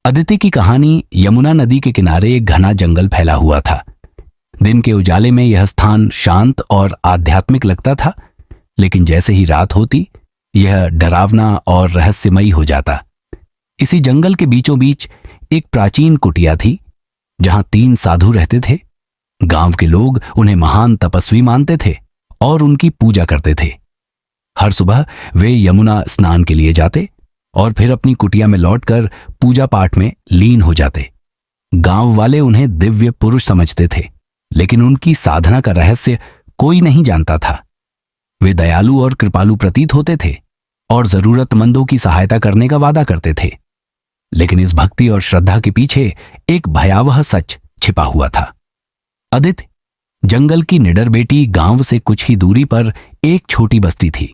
अदिति की कहानी यमुना नदी के किनारे एक घना जंगल फैला हुआ था। दिन के उजाले में यह स्थान शांत और आध्यात्मिक लगता था, लेकिन जैसे ही रात होती यह डरावना और रहस्यमयी हो जाता। इसी जंगल के बीचों बीच एक प्राचीन कुटिया थी, जहां 3 साधु रहते थे। गांव के लोग उन्हें महान तपस्वी मानते थे और उनकी पूजा करते थे। हर सुबह वे यमुना स्नान के लिए जाते और फिर अपनी कुटिया में लौटकर पूजा पाठ में लीन हो जाते। गांव वाले उन्हें दिव्य पुरुष समझते थे, लेकिन उनकी साधना का रहस्य कोई नहीं जानता था। वे दयालु और कृपालु प्रतीत होते थे और जरूरतमंदों की सहायता करने का वादा करते थे, लेकिन इस भक्ति और श्रद्धा के पीछे एक भयावह सच छिपा हुआ था। अदिति, जंगल की निडर बेटी, गांव से कुछ ही दूरी पर एक छोटी बस्ती थी,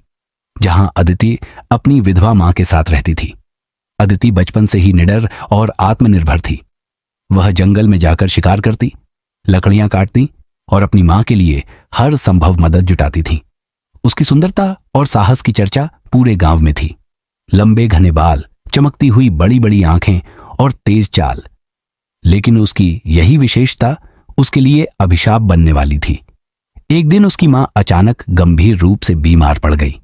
जहां अदिति अपनी विधवा मां के साथ रहती थी। अदिति बचपन से ही निडर और आत्मनिर्भर थी। वह जंगल में जाकर शिकार करती, लकड़ियां काटती और अपनी मां के लिए हर संभव मदद जुटाती थी। उसकी सुंदरता और साहस की चर्चा पूरे गांव में थी। लंबे घने बाल, चमकती हुई बड़ी बड़ी आंखें और तेज चाल। लेकिन उसकी यही विशेषता उसके लिए अभिशाप बनने वाली थी। एक दिन उसकी मां अचानक गंभीर रूप से बीमार पड़ गई।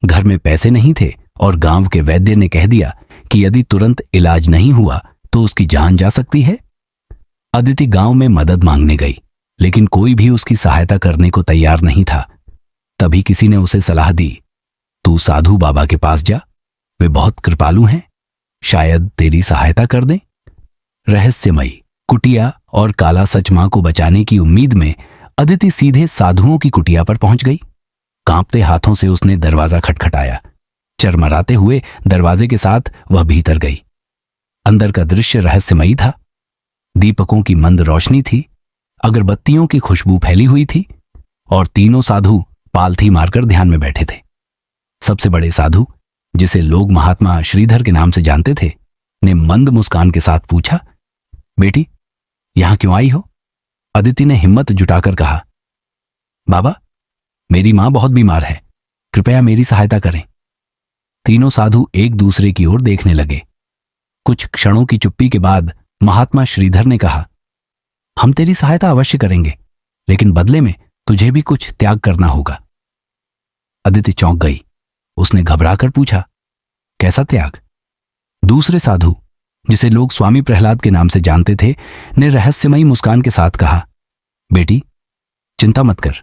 घर में पैसे नहीं थे और गांव के वैद्य ने कह दिया कि यदि तुरंत इलाज नहीं हुआ तो उसकी जान जा सकती है। अदिति गांव में मदद मांगने गई, लेकिन कोई भी उसकी सहायता करने को तैयार नहीं था। तभी किसी ने उसे सलाह दी, तू साधु बाबा के पास जा, वे बहुत कृपालु हैं, शायद तेरी सहायता कर दें। रहस्यमयी कुटिया और काला सच मां को बचाने की उम्मीद में अदिति सीधे साधुओं की कुटिया पर पहुंच गई। कांपते हाथों से उसने दरवाजा खटखटाया। चरमराते हुए दरवाजे के साथ वह भीतर गई। अंदर का दृश्य रहस्यमयी था। दीपकों की मंद रोशनी थी, अगरबत्तियों की खुशबू फैली हुई थी और तीनों साधु पालथी मारकर ध्यान में बैठे थे। सबसे बड़े साधु, जिसे लोग महात्मा श्रीधर के नाम से जानते थे, ने मंद मुस्कान के साथ पूछा, बेटी, यहां क्यों आई हो? अदिति ने हिम्मत जुटाकर कहा, बाबा, मेरी मां बहुत बीमार है, कृपया मेरी सहायता करें। तीनों साधु एक दूसरे की ओर देखने लगे। कुछ क्षणों की चुप्पी के बाद महात्मा श्रीधर ने कहा, हम तेरी सहायता अवश्य करेंगे, लेकिन बदले में तुझे भी कुछ त्याग करना होगा। अदिति चौंक गई। उसने घबराकर पूछा, कैसा त्याग? दूसरे साधु, जिसे लोग स्वामी प्रहलाद के नाम से जानते थे, ने रहस्यमयी मुस्कान के साथ कहा, बेटी, चिंता मत कर,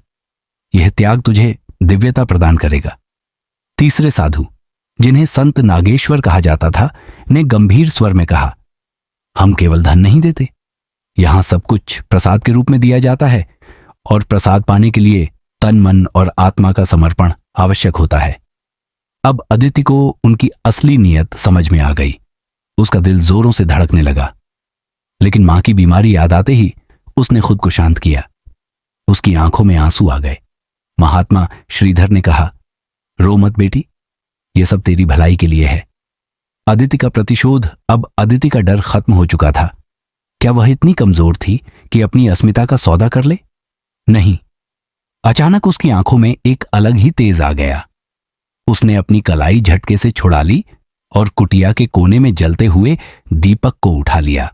यह त्याग तुझे दिव्यता प्रदान करेगा। तीसरे साधु, जिन्हें संत नागेश्वर कहा जाता था, ने गंभीर स्वर में कहा, हम केवल धन नहीं देते, यहां सब कुछ प्रसाद के रूप में दिया जाता है और प्रसाद पाने के लिए तन, मन और आत्मा का समर्पण आवश्यक होता है। अब अदिति को उनकी असली नीयत समझ में आ गई। उसका दिल जोरों से धड़कने लगा, लेकिन मां की बीमारी याद आते ही उसने खुद को शांत किया। उसकी आंखों में आंसू आ गए। महात्मा श्रीधर ने कहा, रो मत बेटी, यह सब तेरी भलाई के लिए है। अदिति का प्रतिशोध, अब अदिति का डर खत्म हो चुका था। क्या वह इतनी कमजोर थी कि अपनी अस्मिता का सौदा कर ले? नहीं। अचानक उसकी आंखों में एक अलग ही तेज आ गया। उसने अपनी कलाई झटके से छुड़ा ली और कुटिया के कोने में जलते हुए दीपक को उठा लिया।